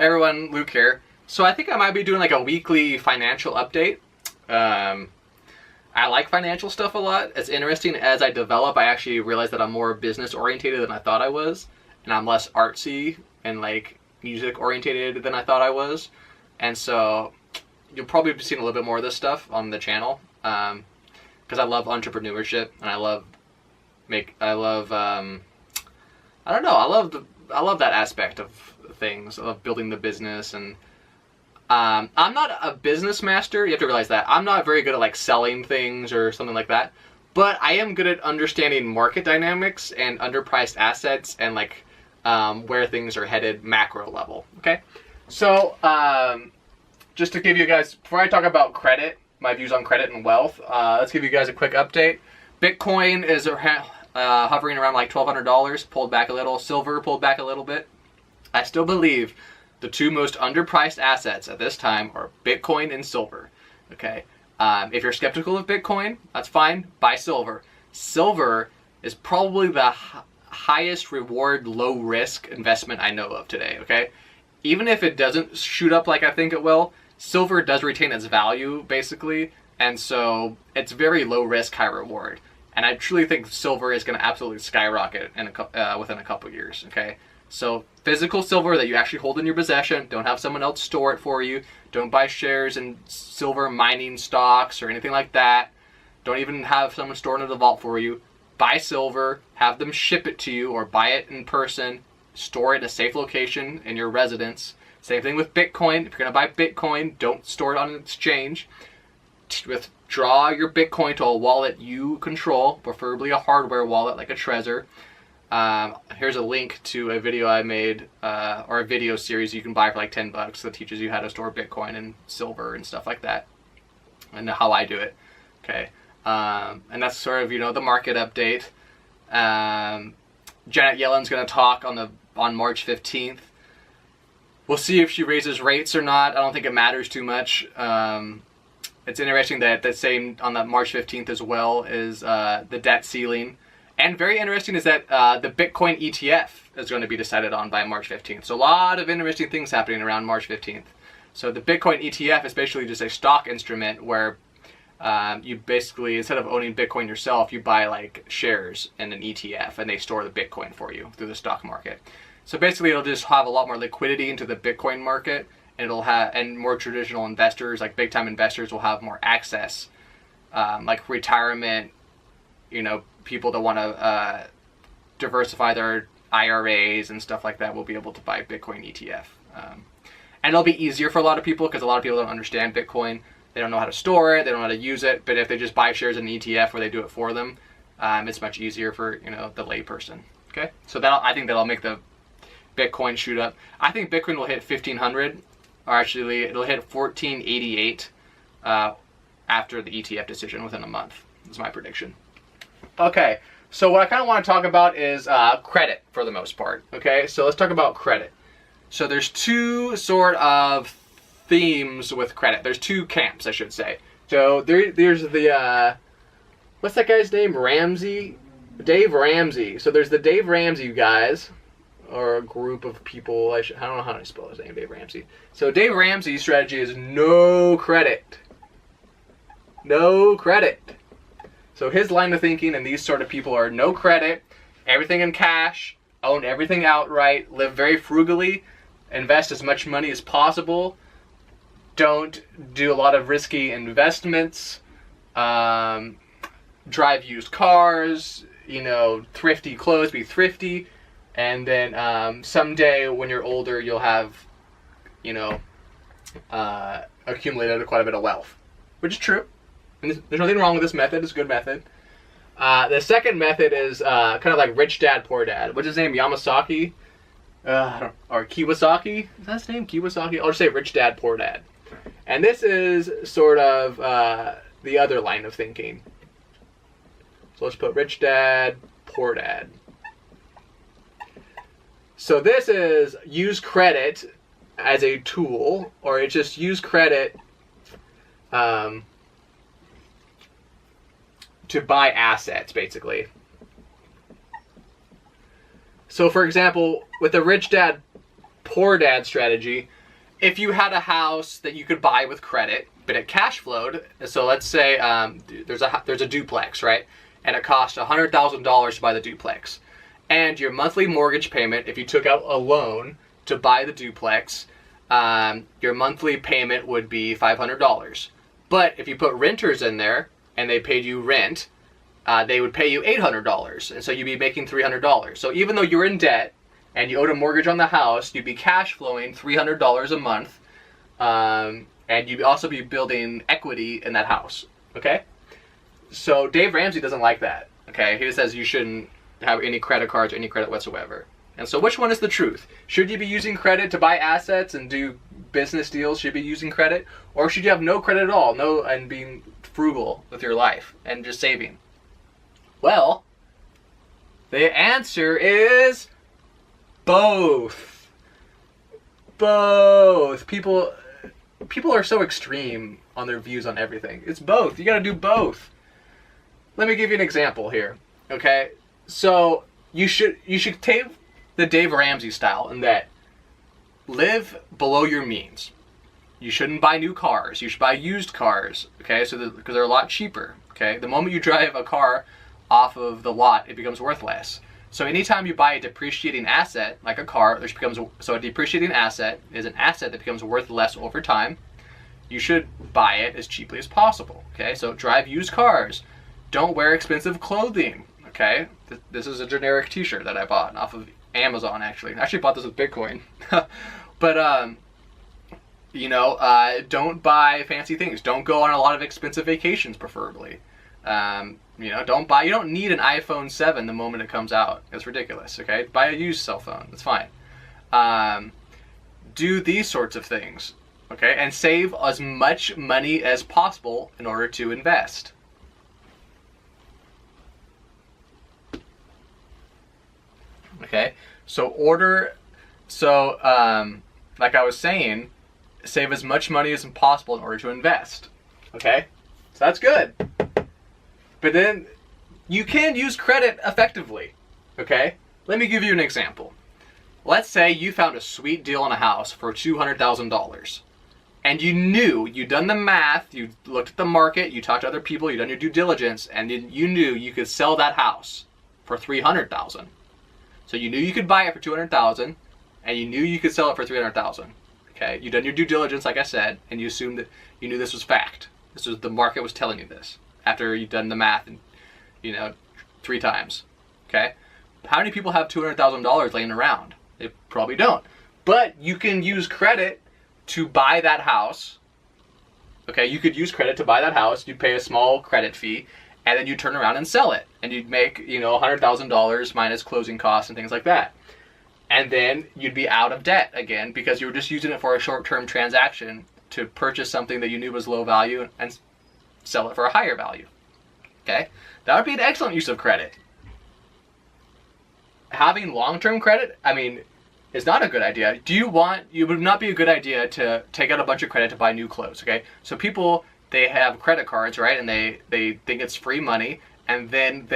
everyone, Luke here. So I think I might be doing like a weekly financial update. I like financial stuff a lot. It's interesting. As I develop, I actually realize that I'm more business orientated than I thought I was, and I'm less artsy and like music orientated than I thought I was. And so you'll probably be seeing a little bit more of this stuff on the channel, because I love entrepreneurship and I love that aspect of things. I love building the business, and I'm not a business master. You have to realize that. I'm not very good at like selling things or something like that, but I am good at understanding market dynamics and underpriced assets and like where things are headed macro level. Okay, so just to give you guys, before I talk about credit, my views on credit and wealth, let's give you guys a quick update. Bitcoin is hovering around like $1,200, pulled back a little. Silver pulled back a little bit. I still believe the two most underpriced assets at this time are Bitcoin and silver. Okay, if you're skeptical of Bitcoin, that's fine. Buy silver. Silver is probably the highest reward, low risk investment I know of today. Okay, even if it doesn't shoot up like I think it will, silver does retain its value basically, and so it's very low risk, high reward. And I truly think silver is going to absolutely skyrocket within a couple years. Okay, so physical silver that you actually hold in your possession. Don't have someone else store it for you. Don't buy shares in silver mining stocks or anything like that. Don't even have someone store it in the vault for you. Buy silver, have them ship it to you, or buy it in person. Store it in a safe location in your residence. Same thing with Bitcoin. If you're going to buy Bitcoin, don't store it on an exchange. Withdraw your Bitcoin to a wallet you control, preferably a hardware wallet like a Trezor. Here's a link to a video I made, or a video series you can buy for like $10 that teaches you how to store Bitcoin and silver and stuff like that, and how I do it. Okay, and that's sort of, the market update. Janet Yellen's going to talk on March 15th. We'll see if she raises rates or not. I don't think it matters too much. It's interesting that the same on that March 15th as well is the debt ceiling. And very interesting is that the Bitcoin ETF is going to be decided on by March 15th. So a lot of interesting things happening around March 15th. So the Bitcoin ETF is basically just a stock instrument where you basically, instead of owning Bitcoin yourself, you buy like shares in an ETF and they store the Bitcoin for you through the stock market. So basically it'll just have a lot more liquidity into the Bitcoin market, and and more traditional investors, like big time investors, will have more access, like retirement, people that want to diversify their IRAs and stuff like that will be able to buy Bitcoin ETF. And it'll be easier for a lot of people because a lot of people don't understand Bitcoin. They don't know how to store it. They don't know how to use it. But if they just buy shares in an ETF where they do it for them, it's much easier for the layperson. Okay, so I think that'll make the Bitcoin shoot up. I think Bitcoin will hit 1,500, or actually it'll hit 1,488 after the ETF decision within a month. Is my prediction. Okay, so what I kind of want to talk about is credit for the most part. Okay, so let's talk about credit. So there's two sort of themes with credit. There's two camps, I should say. So there's the, what's that guy's name? Dave Ramsey. So there's the Dave Ramsey guys, or a group of people. I don't know how to spell his name, Dave Ramsey. So Dave Ramsey's strategy is no credit. No credit. So his line of thinking and these sort of people are no credit, everything in cash, own everything outright, live very frugally, invest as much money as possible, don't do a lot of risky investments, drive used cars, thrifty clothes, be thrifty, and then someday when you're older you'll have, accumulated quite a bit of wealth, which is true. And there's nothing wrong with this method. It's a good method. The second method is kind of like Rich Dad, Poor Dad. What's his name? Yamasaki? Or Kiyosaki? Is that his name? Kiyosaki? I'll just say Rich Dad, Poor Dad. And this is sort of the other line of thinking. So let's put Rich Dad, Poor Dad. So this is use credit as a tool, or it's just use credit to buy assets, basically. So for example, with the Rich Dad, poor dad strategy, if you had a house that you could buy with credit, but it cash flowed, so let's say there's a duplex, right? And it cost $100,000 to buy the duplex. And your monthly mortgage payment, if you took out a loan to buy the duplex, your monthly payment would be $500. But if you put renters in there and they paid you rent, they would pay you $800. And so you'd be making $300. So even though you're in debt and you owed a mortgage on the house, you'd be cash flowing $300 a month. And you'd also be building equity in that house, okay? So Dave Ramsey doesn't like that, okay? He says you shouldn't have any credit cards or any credit whatsoever. And so which one is the truth? Should you be using credit to buy assets and do business deals? Should you be using credit? Or should you have no credit at all, and being frugal with your life and just saving? Well, the answer is both. Both. People are so extreme on their views on everything. It's both. You got to do both. Let me give you an example here. Okay? So, you should take the Dave Ramsey style in that live below your means. You shouldn't buy new cars. You should buy used cars, okay? Because they're a lot cheaper, okay? The moment you drive a car off of the lot, it becomes worth less. So anytime you buy a depreciating asset, like a car, a depreciating asset is an asset that becomes worth less over time. You should buy it as cheaply as possible, okay? So drive used cars. Don't wear expensive clothing, okay? This is a generic t-shirt that I bought off of Amazon, actually. I actually bought this with Bitcoin. But, don't buy fancy things. Don't go on a lot of expensive vacations, preferably. You don't need an iPhone 7 the moment it comes out. It's ridiculous, okay? Buy a used cell phone. It's fine. Do these sorts of things, okay? And save as much money as possible in order to invest. Okay? Like I was saying, save as much money as possible in order to invest. Okay? So that's good. But then you can use credit effectively. Okay? Let me give you an example. Let's say you found a sweet deal on a house for $200,000. And you'd done the math, you looked at the market, you talked to other people, you'd done your due diligence, and you knew you could sell that house for $300,000. So you knew you could buy it for $200,000, and you knew you could sell it for $300,000. Okay, you done your due diligence, like I said, and you assumed that you knew this was fact. The market was telling you this after you've done the math, and 3 times. Okay, how many people have $200,000 laying around? They probably don't. But you can use credit to buy that house. Okay, you could use credit to buy that house. You'd pay a small credit fee, and then you turn around and sell it, and you'd make $100,000 minus closing costs and things like that. And then you'd be out of debt again because you were just using it for a short-term transaction to purchase something that you knew was low value and sell it for a higher value. Okay? That would be an excellent use of credit. Having long-term credit, is not a good idea. It would not be a good idea to take out a bunch of credit to buy new clothes, okay? So people, they have credit cards, right? And they think it's free money, and then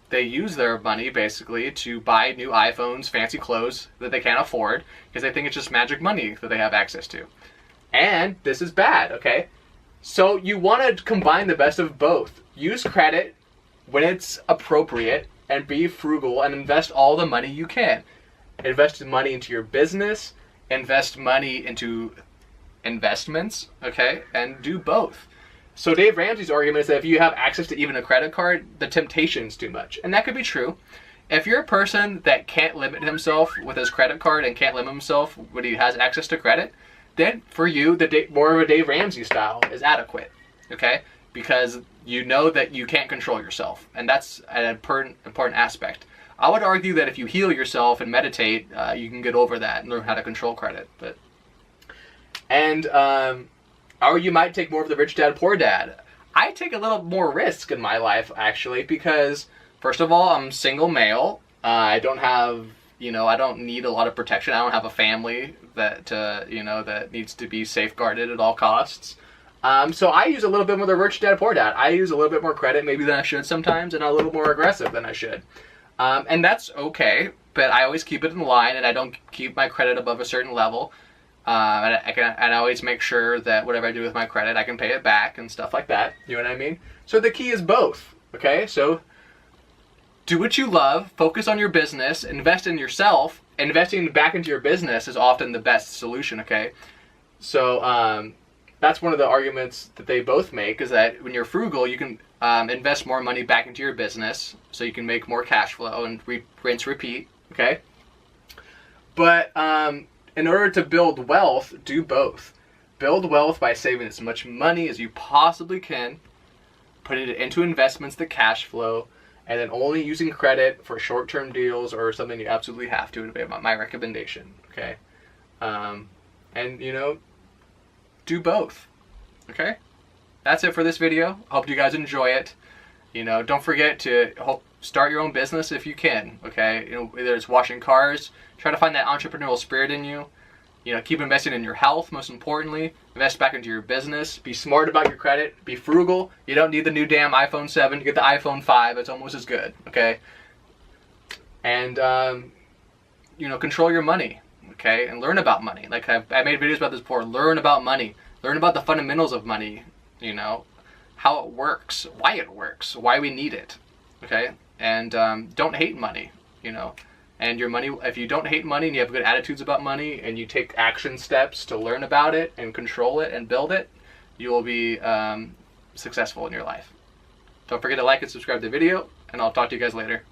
they use their money basically to buy new iPhones, fancy clothes that they can't afford because they think it's just magic money that they have access to. And this is bad, okay? So you want to combine the best of both. Use credit when it's appropriate and be frugal and invest all the money you can. Invest money into your business, invest money into investments, okay? And do both. So Dave Ramsey's argument is that if you have access to even a credit card, the temptation's too much. And that could be true. If you're a person that can't limit himself with his credit card and can't limit himself when he has access to credit, then for you, more of a Dave Ramsey style is adequate, okay? Because you know that you can't control yourself. And that's an important aspect. I would argue that if you heal yourself and meditate, you can get over that and learn how to control credit. Or you might take more of the rich dad, poor dad. I take a little more risk in my life, actually, because first of all, I'm single male. I don't have, I don't need a lot of protection. I don't have a family that needs to be safeguarded at all costs. So I use a little bit more of the rich dad, poor dad. I use a little bit more credit maybe than I should sometimes, and a little more aggressive than I should. And that's okay, but I always keep it in line, and I don't keep my credit above a certain level. And I always make sure that whatever I do with my credit, I can pay it back and stuff like that. You know what I mean? So the key is both. Okay, so do what you love, focus on your business, invest in yourself. Investing back into your business is often the best solution. Okay, so that's one of the arguments that they both make, is that when you're frugal, you can invest more money back into your business, so you can make more cash flow and rinse, repeat. Okay, but in order to build wealth, do both. Build wealth by saving as much money as you possibly can, putting it into investments that cash flow, and then only using credit for short-term deals or something you absolutely have to. Would be my recommendation. Okay, and do both. Okay, that's it for this video. Hope you guys enjoy it. Don't forget to start your own business if you can. Okay, whether it's washing cars, try to find that entrepreneurial spirit in you. Keep investing in your health, most importantly. Invest back into your business. Be smart about your credit. Be frugal. You don't need the new damn iPhone 7. You get the iPhone 5. It's almost as good. Okay, and control your money. Okay, and learn about money. Like I made videos about this before. Learn about money. Learn about the fundamentals of money. How it works, why it works, why we need it. Okay, and don't hate money. And your money, if you don't hate money and you have good attitudes about money and you take action steps to learn about it and control it and build it, you will be successful in your life. Don't forget to like and subscribe to the video, and I'll talk to you guys later.